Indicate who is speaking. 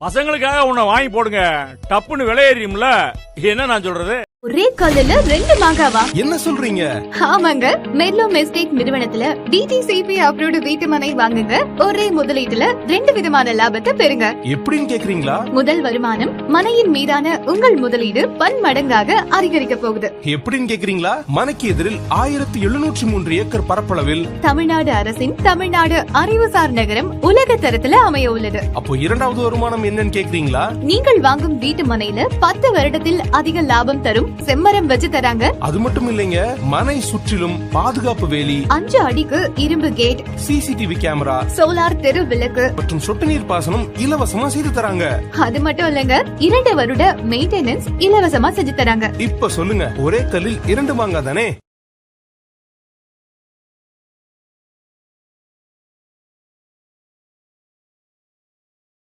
Speaker 1: பசங்களுக்காக உன்னை வாங்கி போடுங்க. டப்புன்னு விலையேறியும்ல, என்ன நான் சொல்றது?
Speaker 2: ஒரே கல்லுல 2 மாங்காவா?
Speaker 3: என்ன சொல்றீங்க?
Speaker 2: ஆமாங்க, மெர்லோ எஸ்டேட் நிறுவனத்துல டிடிசிபி அப்ரூவ்டு வீட்டு மனை வாங்குங்க. ஒரே முதலீட்டுல 2 விதமான லாபத்தை பெறுங்க.
Speaker 3: எப்படின்னு கேக்குறீங்களா?
Speaker 2: முதல் வருமானம் மனையின் மீதான உங்கள் முதலீடு பன்மடங்காக அதிகரிக்க போகுது.
Speaker 3: எப்படின்னு கேக்குறீங்களா? மனைக்கு எதிரில் 1703 ஏக்கர் பரப்பளவில்
Speaker 2: தமிழ்நாடு அரசின் தமிழ்நாடு அறிவுசார் நகரம் உலக தரத்துல அமைய உள்ளது.
Speaker 3: அப்போ இரண்டாவது வருமானம் என்னன்னு கேக்குறீங்களா?
Speaker 2: நீங்கள் வாங்கும் வீட்டு மனையில 10 வருடத்தில் அதிக லாபம் தரும் செம்மரம் வச்சு தராங்க.
Speaker 3: அது மட்டும் இல்லைங்க, மனை சுற்றிலும் பாதுகாப்பு வேலி,
Speaker 2: 5 அடிக்கு இரும்பு கேட்,
Speaker 3: சிசிடிவி கேமரா,
Speaker 2: சோலார் தெரு விளக்கு
Speaker 3: மற்றும் சொட்டு நீர் பாசனம் இலவசமா செய்து தராங்க.
Speaker 2: அது மட்டும் இல்லங்க, 2 வருட மெயின்டெனன்ஸ் இலவசமா செஞ்சு தராங்க.
Speaker 3: இப்ப சொல்லுங்க, ஒரே கல்லில் 2 மாங்கா தானே?